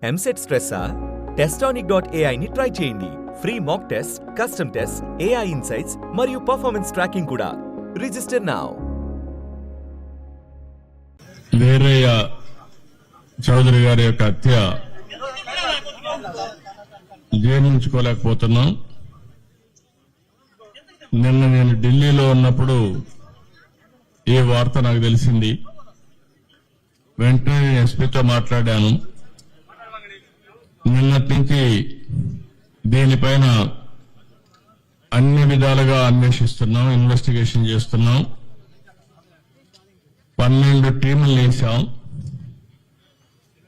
EAMCET స్ట్రెస్సా? Testonic.ai ని try చేయండి. Free mock test, custom test, AI insights మరియు పర్ఫార్మెన్స్ ట్రాకింగ్ కూడా. Register now. వీరయ్య చౌదరి గారి యొక్క హత్య జీర్ణించుకోలేకపోతున్నాం. నిన్న నేను ఢిల్లీలో ఉన్నప్పుడు ఈ వార్త నాకు తెలిసింది. వెంటనే ఎస్పీతో మాట్లాడాను. నిన్నటి నుంచి దీనిపైన అన్ని విధాలుగా అన్వేషిస్తున్నాం, ఇన్వెస్టిగేషన్ చేస్తున్నాం. 12 టీములు వేశాం.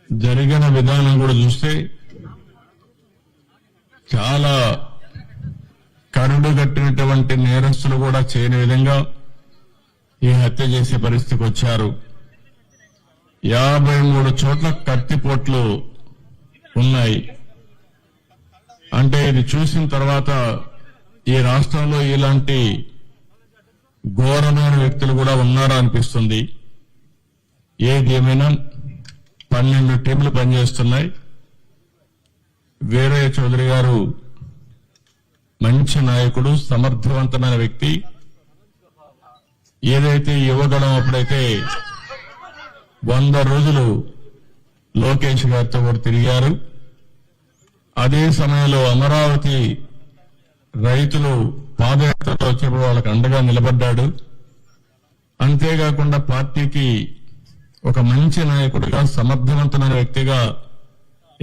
జరిగిన విధానం కూడా చూస్తే చాలా కరుడు కట్టినటువంటి నేరస్తులు కూడా చేయని విధంగా ఈ హత్య చేసే పరిస్థితికి వచ్చారు. 53 చోట్ల కత్తిపోట్లు ఉన్నాయి. అంటే ఇది చూసిన తర్వాత ఈ రాష్ట్రంలో ఇలాంటి ఘోరమైన వ్యక్తులు కూడా ఉన్నారా అనిపిస్తుంది. ఏదేమైనా 12 టీంలు పనిచేస్తున్నాయి. వీరయ్య చౌదరి గారు మంచి నాయకుడు, సమర్థవంతమైన వ్యక్తి. ఏదైతే యువగళం అప్పుడైతే 100 రోజులు లోకేష్ గారితో కూడా తిరిగారు. అదే సమయంలో అమరావతి రైతులు పాదయాత్రలో వచ్చినప్పుడు వాళ్ళకి అండగా నిలబడ్డాడు. అంతేకాకుండా పార్టీకి ఒక మంచి నాయకుడిగా, సమర్థవంతమైన వ్యక్తిగా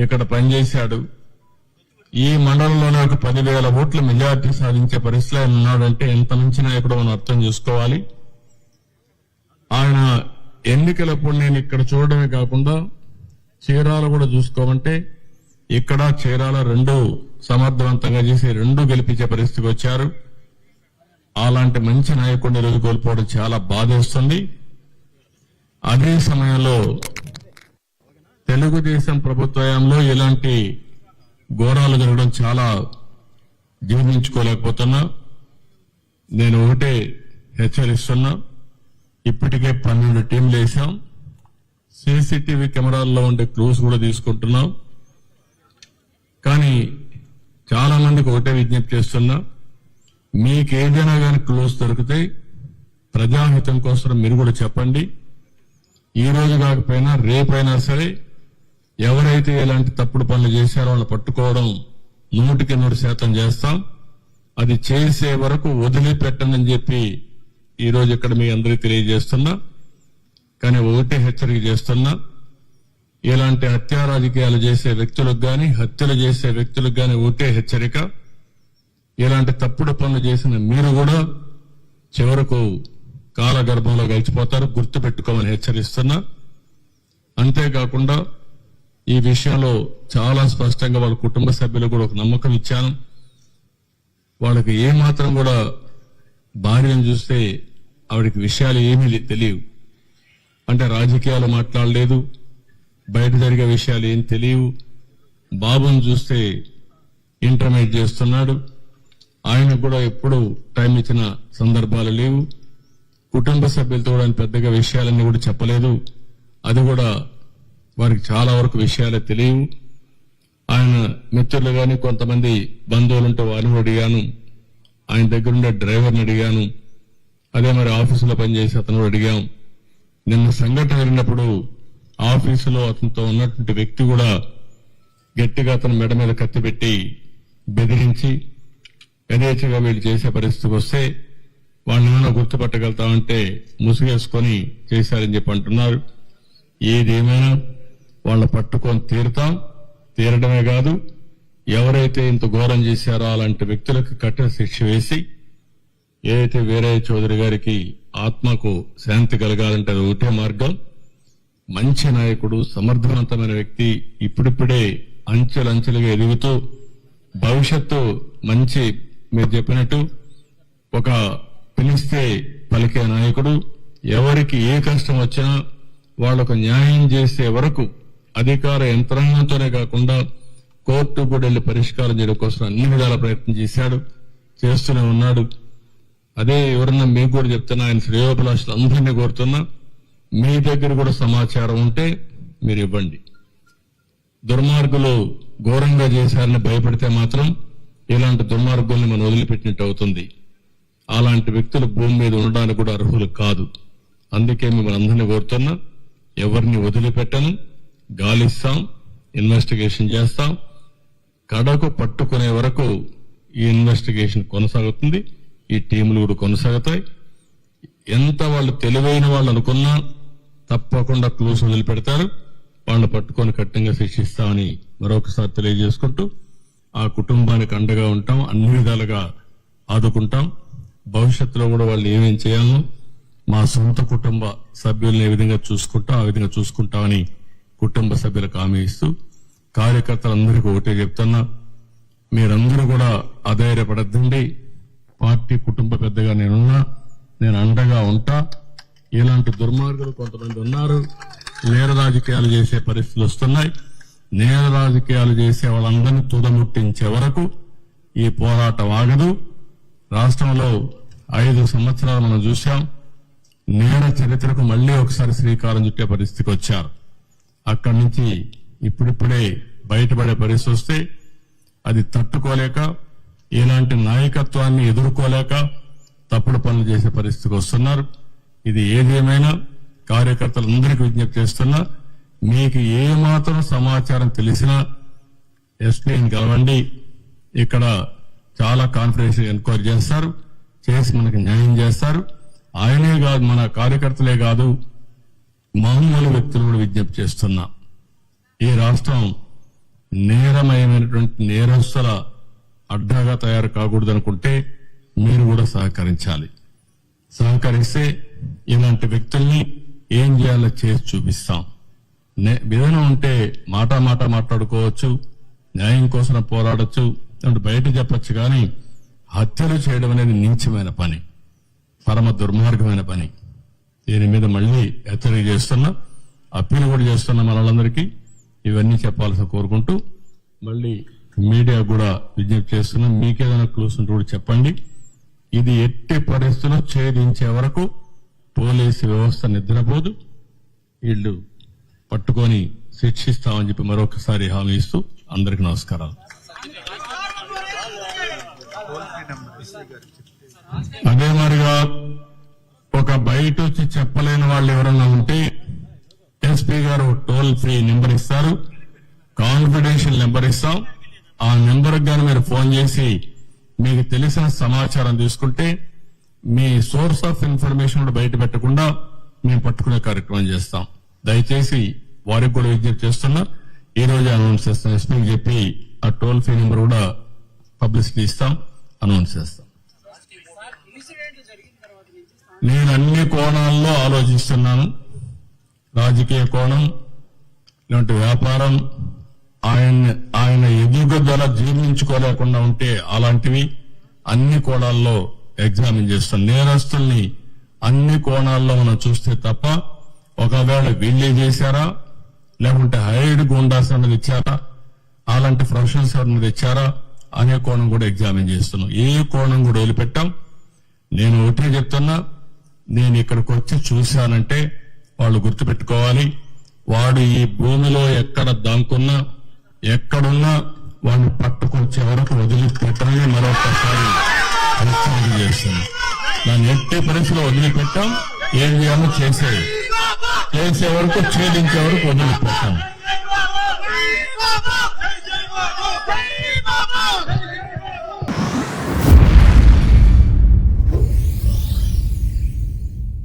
ఇక్కడ పనిచేశాడు. ఈ మండలంలోనే ఒక 10,000 ఓట్ల మెజార్టీ సాధించే పరిస్థితిలో ఆయన ఉన్నాడంటే ఎంత మంచి నాయకుడు మనం అర్థం చేసుకోవాలి. ఆయన ఎన్నికలప్పుడు నేను ఇక్కడ చూడడమే కాకుండా చీరాల కూడా చూసుకోమంటే ఇక్కడ చీరాల 2 సమర్థవంతంగా చేసి 2 గెలిపించే పరిస్థితికి వచ్చారు. అలాంటి మంచి నాయకుడిని రోజు కోల్పోవడం చాలా బాధేస్తుంది. అదే సమయంలో తెలుగుదేశం ప్రభుత్వంలో ఇలాంటి ఘోరాలు జరగడం చాలా జీర్ణించుకోలేకపోతున్నా. నేను ఒకటే హెచ్చరిస్తున్నా. ఇప్పటికే 12 టీంలు వేశాం. సీసీటీవీ కెమెరాల్లో ఉండే క్లూస్ కూడా తీసుకుంటున్నాం. కానీ చాలా మందికి ఒకటే విజ్ఞప్తి చేస్తున్నా, మీకేదైనా కానీ క్లూస్ దొరికితే ప్రజాహితం కోసం మీరు కూడా చెప్పండి. ఈ రోజు కాకపోయినా రేపైనా సరే ఎవరైతే ఇలాంటి తప్పుడు పనులు చేశారో వాళ్ళని పట్టుకోవడం 100% చేస్తాం. అది చేసే వరకు వదిలిపెట్టనని చెప్పి ఈ రోజు ఇక్కడ మీ అందరికీ తెలియజేస్తున్నా. కానీ ఒకటే హెచ్చరిక చేస్తున్నా, ఇలాంటి హత్యా రాజకీయాలు చేసే వ్యక్తులకు గాని, హత్యలు చేసే వ్యక్తులకు గాని ఒకటే హెచ్చరిక, ఇలాంటి తప్పుడు పనులు చేసిన మీరు కూడా చివరకు కాలగర్భంలో గడిచిపోతారు, గుర్తుపెట్టుకోమని హెచ్చరిస్తున్నా. అంతేకాకుండా ఈ విషయంలో చాలా స్పష్టంగా వాళ్ళ కుటుంబ సభ్యులకు కూడా ఒక నమ్మకం ఇచ్చాను. వాళ్ళకి ఏమాత్రం కూడా భార్యను చూస్తే ఆవిడకి విషయాలు ఏమీ తెలియవు. అంటే రాజకీయాలు మాట్లాడలేదు, బయట జరిగే విషయాలు ఏం తెలియవు. బాబుని చూస్తే ఇంటర్మీడియట్ చేస్తున్నాడు. ఆయనకు కూడా ఎప్పుడు టైం ఇచ్చిన సందర్భాలు లేవు. కుటుంబ సభ్యులతో కూడా పెద్దగా విషయాలన్నీ కూడా చెప్పలేదు. అది కూడా వారికి చాలా వరకు విషయాలే తెలియవు. ఆయన మిత్రులు గాని కొంతమంది బంధువులుంటే వారిని అడిగాను. ఆయన దగ్గరుండే డ్రైవర్ని అడిగాను. అదే మరి ఆఫీసులో పనిచేసి అతను అడిగాం. నిన్న సంఘటన జరిగినప్పుడు ఆఫీసులో అతనితో ఉన్నటువంటి వ్యక్తి కూడా గట్టిగా అతను మెడ మీద కత్తి పెట్టి బెదిరించి యథేచ్ఛగా వీళ్ళు చేసే పరిస్థితికి వస్తే వాళ్ళని గుర్తుపట్టగలుగుతామంటే ముసుగేసుకొని చేశారని చెప్పి అంటున్నారు. ఏదేమైనా వాళ్ళ పట్టుకొని తీరడమే కాదు, ఎవరైతే ఇంత ఘోరం చేశారో అలాంటి వ్యక్తులకు కఠిన శిక్ష వేసి, ఏదైతే వీరయ్య చౌదరి గారికి ఆత్మకు శాంతి కలగాలంటే అది ఒకటే మార్గం. మంచి నాయకుడు, సమర్థవంతమైన వ్యక్తి, ఇప్పుడిప్పుడే అంచెలంచెలుగా ఎదుగుతూ భవిష్యత్తు మంచి, మీరు చెప్పినట్టు ఒక పిలిస్తే పలికే నాయకుడు. ఎవరికి ఏ కష్టం వచ్చినా వాళ్లకు న్యాయం చేసే వరకు అధికార యంత్రాంగంతోనే కాకుండా కోర్టు కూడా వెళ్లి పరిష్కారం చేయడం కోసం అన్ని విధాల ప్రయత్నం చేస్తూనే ఉన్నాడు. అదే ఎవరన్నా మీకు కూడా చెప్తున్నా, ఆయన శ్రేయోభిలాషులు అందరినీ కోరుతున్నా, మీ దగ్గర కూడా సమాచారం ఉంటే మీరు ఇవ్వండి. దుర్మార్గులు ఘోరంగా చేశారని భయపడితే మాత్రం ఇలాంటి దుర్మార్గుల్ని మనం వదిలిపెట్టినట్టు అవుతుంది. అలాంటి వ్యక్తులు భూమి మీద ఉండడానికి కూడా అర్హులు కాదు. అందుకే మిమ్మల్ని అందరినీ కోరుతున్నా, ఎవరిని వదిలిపెట్టను, గాలిస్తాం, ఇన్వెస్టిగేషన్ చేస్తాం, కడకు పట్టుకునే వరకు ఈ ఇన్వెస్టిగేషన్ కొనసాగుతుంది. ఈ టీములు కూడా కొనసాగుతాయి. ఎంత వాళ్ళు తెలివైన వాళ్ళు అనుకున్నా తప్పకుండా క్లూస్ వదిలిపెడతారు. వాళ్ళని పట్టుకొని కఠినంగా శిక్షిస్తామని మరొకసారి తెలియజేసుకుంటూ, ఆ కుటుంబానికి అండగా ఉంటాం, అన్ని విధాలుగా ఆదుకుంటాం. భవిష్యత్తులో కూడా వాళ్ళు ఏమేం చేయాలో మా సొంత కుటుంబ సభ్యుల్ని ఏ విధంగా చూసుకుంటాం ఆ విధంగా చూసుకుంటామని కుటుంబ సభ్యులకు హామీ ఇస్తూ, కార్యకర్తలందరికీ ఒకటే చెప్తున్నా, మీరందరూ కూడా అధైర్యపడద్దండి. పార్టీ కుటుంబ పెద్దగా నేనున్నా, నేను అండగా ఉంటా. ఇలాంటి దుర్మార్గులు కొంతమంది ఉన్నారు, నేర రాజకీయాలు చేసే పరిస్థితులు వస్తున్నాయి. నేర రాజకీయాలు చేసే వాళ్ళందరినీ తుదముట్టించే వరకు ఈ పోరాటం ఆగదు. రాష్ట్రంలో 5 సంవత్సరాలు మనం చూశాం. నేర చరిత్రకు మళ్లీ ఒకసారి శ్రీకారం చుట్టే పరిస్థితికి వచ్చారు. అక్కడి నుంచి ఇప్పుడిప్పుడే బయటపడే పరిస్థితి వస్తే అది తట్టుకోలేక, ఇలాంటి నాయకత్వాన్ని ఎదుర్కోలేక తప్పుడు పనులు చేసే పరిస్థితికి వస్తున్నారు. ఇది ఏదేమైనా కార్యకర్తలందరికీ విజ్ఞప్తి చేస్తున్నా, మీకు ఏమాత్రం సమాచారం తెలిసినా ఎస్పీని కలవండి. ఇక్కడ చాలా కాన్ఫిడెన్షియల్ ఎంక్వైరీ చేస్తారు, చేసి మనకు న్యాయం చేస్తారు. ఆయనే కాదు, మన కార్యకర్తలే కాదు, మామూలు వ్యక్తులు కూడా విజ్ఞప్తి చేస్తున్నా, ఈ రాష్ట్రం నేరమయమైనటువంటి నేరస్తుల అడ్డాగా తయారు కాకూడదనుకుంటే మీరు కూడా సహకరించాలి. సహకరిస్తే ఇలాంటి వ్యక్తుల్ని ఏం చేయాలో చేసి చూపిస్తాం. విధానం ఉంటే మాట మాట్లాడుకోవచ్చు, న్యాయం కోసం పోరాడచ్చు, బయట చెప్పచ్చు. కానీ హత్యలు చేయడం అనేది నీచమైన పని, పరమ దుర్మార్గమైన పని. దీని మీద మళ్లీ హెచ్చరిక చేస్తున్నా, అప్పీల్ కూడా చేస్తున్నా మనలందరికీ. ఇవన్నీ చెప్పాల్సి కోరుకుంటూ మళ్లీ మీడియా కూడా విజ్ఞప్తి చేస్తున్నాం, మీకేదైనా క్లూస్ ఉంటే కూడా చెప్పండి. ఇది ఎట్టి పరిస్థితుల్లో ఛేదించే వరకు పోలీసు వ్యవస్థ నిద్రపోదు. వీళ్ళు పట్టుకొని శిక్షిస్తామని చెప్పి మరొకసారి హామీ ఇస్తూ అందరికీ నమస్కారాలు. అదే మరిగా ఒక బయట వచ్చి చెప్పలేని వాళ్ళు ఎవరన్నా ఉంటే ఎస్పీ గారు టోల్ ఫ్రీ నెంబర్ ఇస్తారు, కాన్ఫిడెన్షియల్ నెంబర్ ఇస్తాం. ఆ నెంబర్ గాని మీరు ఫోన్ చేసి మీకు తెలిసిన సమాచారం తీసుకుంటే మీ సోర్స్ ఆఫ్ ఇన్ఫర్మేషన్ కూడా బయట పెట్టకుండా మేము పట్టుకునే కార్యక్రమం చేస్తాం. దయచేసి వారికి కూడా విజ్ఞప్తి చేస్తున్నా, ఈ రోజు అనౌన్స్ చేస్తాం. ఎస్పీకి చెప్పి ఆ టోల్ ఫ్రీ నెంబర్ కూడా పబ్లిసిటీ ఇస్తాం, అనౌన్స్ చేస్తాం. నేను అన్ని కోణాల్లో ఆలోచిస్తున్నాను. రాజకీయ కోణం, ఇలాంటి వ్యాపారం, ఆయన ఎదుగుదల జీర్ణించుకోలేకుండా ఉంటే అలాంటివి అన్ని కోణాల్లో ఎగ్జామిన్ చేస్తాం. నేరస్తుల్ని అన్ని కోణాల్లో మనం చూస్తే తప్ప, ఒకవేళ వీళ్ళే చేశారా లేకుంటే హైడ్ గుండాస్ అన్నది ఇచ్చారా, అలాంటి ప్రొఫెషనల్స్ అన్నది ఇచ్చారా అనే కోణం కూడా ఎగ్జామిన్ చేస్తున్నాం. ఏ కోణం కూడా వదిలిపెట్టాం. నేను ఒకటే చెప్తున్నా, నేను ఇక్కడికి వచ్చి చూశానంటే వాళ్ళు గుర్తుపెట్టుకోవాలి, వాడు ఈ భూమిలో ఎక్కడ దాంకున్నా ఎక్కడున్నా వాడిని పట్టుకొచ్చే వరకు వదిలిపెట్టని మరొకసారి హెచ్చరిక చేస్తున్నాను. దాన్ని ఎట్టి పరిస్థితిలో వదిలిపెట్టాం. ఏం చేయాలో చేసే వరకు ఛేదించే వరకు వదిలిపెట్టాం.